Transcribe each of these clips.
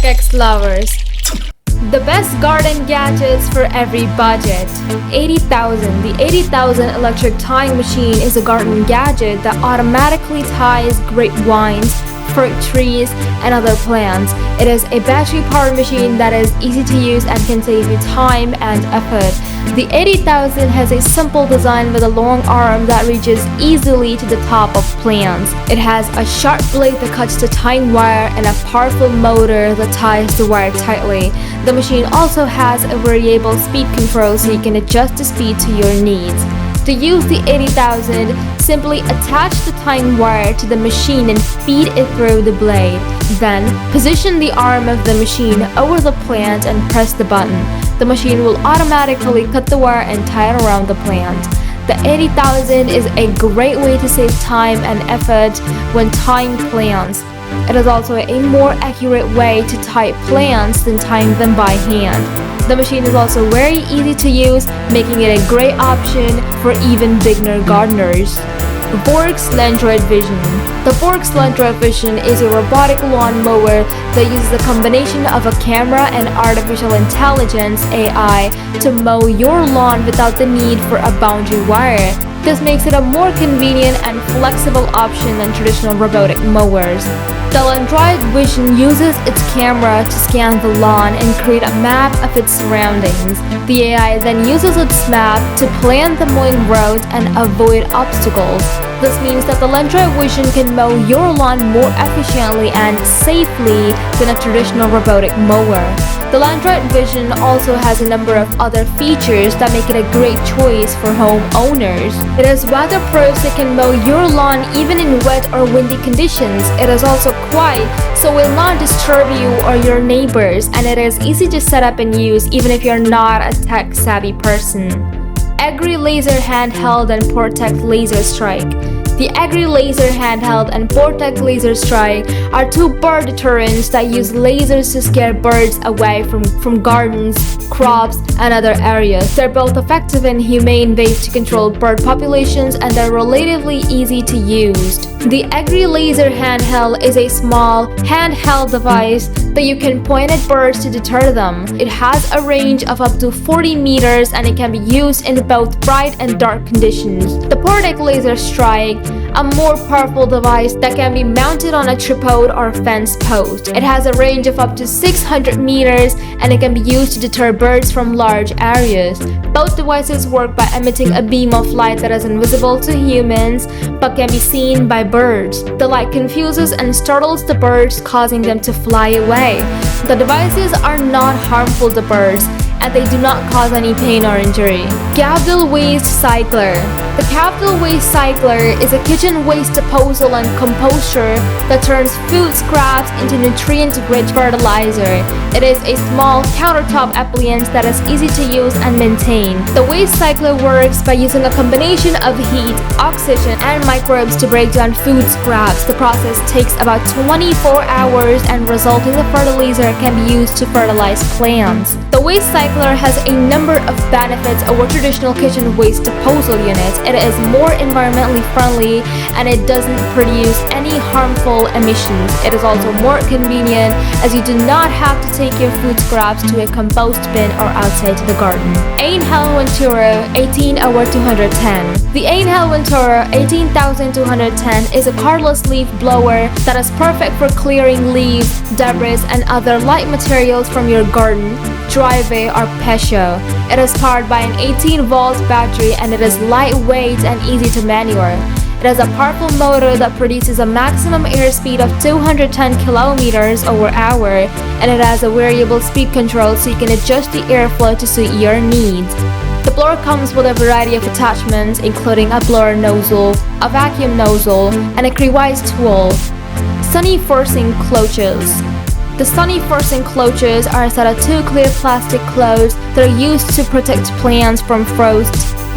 techxlovers. The best garden gadgets for every budget. 80,000. The 80,000 electric tying machine is a garden gadget that automatically ties grapevines, fruit trees, and other plants. It is a battery-powered machine that is easy to use and can save you time and effort. The 80,000 has a simple design with a long arm that reaches easily to the top of plants. It has a sharp blade that cuts the tying wire and a powerful motor that ties the wire tightly. The machine also has a variable speed control so you can adjust the speed to your needs. To use the 80,000, simply attach the tying wire to the machine and feed it through the blade. Then, position the arm of the machine over the plant and press the button. The machine will automatically cut the wire and tie it around the plant. The 80,000 is a great way to save time and effort when tying plants. It is also a more accurate way to tie plants than tying them by hand. The machine is also very easy to use, making it a great option for even beginner gardeners. WORX LANDROID Vision. The WORX LANDROID Vision is a robotic lawn mower that uses a combination of a camera and artificial intelligence (AI) to mow your lawn without the need for a boundary wire. This makes it a more convenient and flexible option than traditional robotic mowers. The LANDROID Vision uses its camera to scan the lawn and create a map of its surroundings. The AI then uses its map to plan the mowing route and avoid obstacles. This means that the LANDROID Vision can mow your lawn more efficiently and safely than a traditional robotic mower. The LANDROID Vision also has a number of other features that make it a great choice for homeowners. It is weatherproof so it can mow your lawn even in wet or windy conditions. It is also quiet, so will not disturb you or your neighbors, and it is easy to set up and use even if you're not a tech-savvy person. Agrilaser Handheld and Portek LaserStrike. The Agrilaser Handheld and Portek LaserStrike are two bird deterrents that use lasers to scare birds away from gardens, crops, and other areas. They're both effective and humane ways to control bird populations, and they're relatively easy to use. The Agrilaser Handheld is a small, handheld device that you can point at birds to deter them. It has a range of up to 40 meters and it can be used in both bright and dark conditions. The Portek LaserStrike, a more powerful device that can be mounted on a tripod or fence post. It has a range of up to 600 meters and it can be used to deter birds from large areas. Both devices work by emitting a beam of light that is invisible to humans but can be seen by birds. The light confuses and startles the birds, causing them to fly away. The devices are not harmful to birds and they do not cause any pain or injury. Cavdle WasteCycler. The Cavdle WasteCycler is a kitchen waste disposal and composter that turns food scraps into nutrient-rich fertilizer. It is a small countertop appliance that is easy to use and maintain. The WasteCycler works by using a combination of heat, oxygen, and microbes to break down food scraps. The process takes about 24 hours and resulting fertilizer can be used to fertilize plants. The WasteCycler has a number of benefits over traditional kitchen waste disposal units. It is more environmentally friendly and it doesn't produce any harmful emissions. It is also more convenient as you do not have to take your food scraps to a compost bin or outside to the garden. Einhell Venturro 18/210. The Einhell Venturro 18210 is a cordless leaf blower that is perfect for clearing leaves, debris, and other light materials from your garden, driveway, or patio. It is powered by an 18-volt battery and it is lightweight and easy to maneuver. It has a powerful motor that produces a maximum airspeed of 210 kilometers per hour, and it has a variable speed control so you can adjust the airflow to suit your needs. The blower comes with a variety of attachments including a blower nozzle, a vacuum nozzle, and a crevice tool. Sunny forcing cloches. The sunny forcing cloches are a set of two clear plastic cloths that are used to protect plants from frost,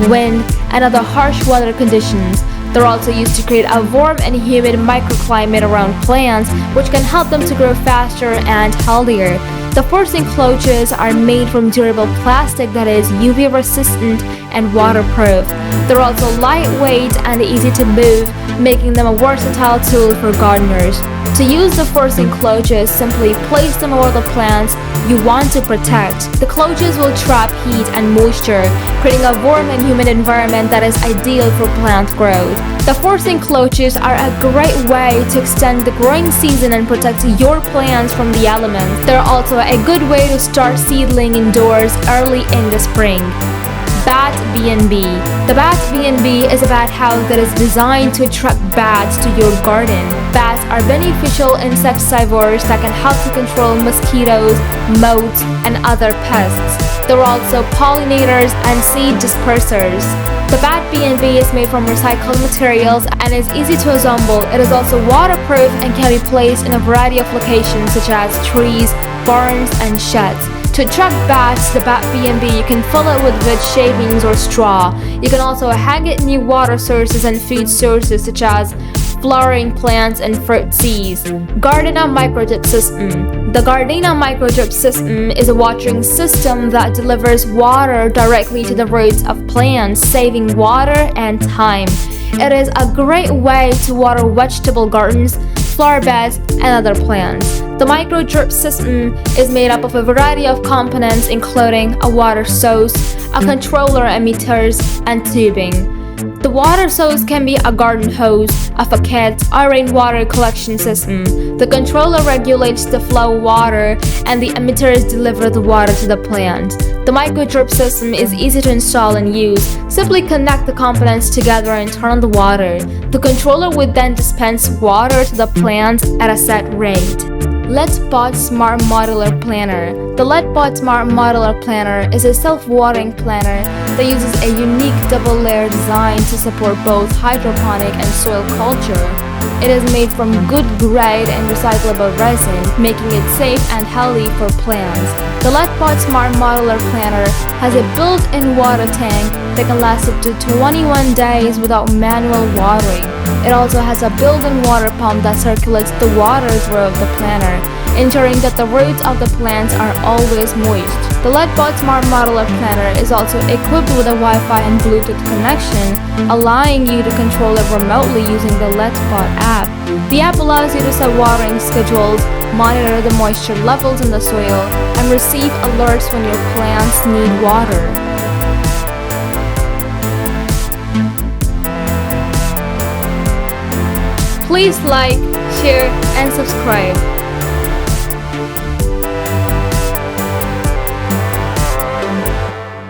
wind, and other harsh weather conditions. They're also used to create a warm and humid microclimate around plants, which can help them to grow faster and healthier. The forcing cloches are made from durable plastic that is UV resistant and waterproof. They're also lightweight and easy to move, making them a versatile tool for gardeners. To use the forcing cloches, simply place them over the plants you want to protect. The cloches will trap heat and moisture, creating a warm and humid environment that is ideal for plant growth. The forcing cloches are a great way to extend the growing season and protect your plants from the elements. They're also a good way to start seedling indoors early in the spring. BatBnB. The BatBnB is a bat house that is designed to attract bats to your garden. Bats are beneficial insectivores that can help to control mosquitoes, moths, and other pests. They're also pollinators and seed dispersers. The BatBnB is made from recycled materials and is easy to assemble. It is also waterproof and can be placed in a variety of locations such as trees, barns, and sheds. To attract bats, the BatBnB, you can fill it with wood shavings or straw. You can also hang it near water sources and food sources such as flowering plants and fruit seeds. Gardena Micro-Drip-System. The Gardena Micro-Drip-System is a watering system that delivers water directly to the roots of plants, saving water and time. It is a great way to water vegetable gardens, flower beds, and other plants. The micro-drip system is made up of a variety of components including a water source, a controller, emitters, and tubing. The water source can be a garden hose, a faucet, or rainwater collection system. The controller regulates the flow of water, and the emitters deliver the water to the plant. The micro-drip system is easy to install and use. Simply connect the components together and turn on the water. The controller would then dispense water to the plant at a set rate. LetPot Smart Modular Planter. The LetPot Smart Modular Planter is a self-watering planter that uses a unique double-layer design to support both hydroponic and soil culture. It is made from good grade and recyclable resin, making it safe and healthy for plants. The LetPot Smart Modular Planter has a built-in water tank that can last up to 21 days without manual watering. It also has a built-in water pump that circulates the water through the planter, ensuring that the roots of the plants are always moist. The LetPot Smart Modular Planter is also equipped with a Wi-Fi and Bluetooth connection, allowing you to control it remotely using the LetPot app. The app allows you to set watering schedules, monitor the moisture levels in the soil, and receive alerts when your plants need water. Please like, share, and subscribe.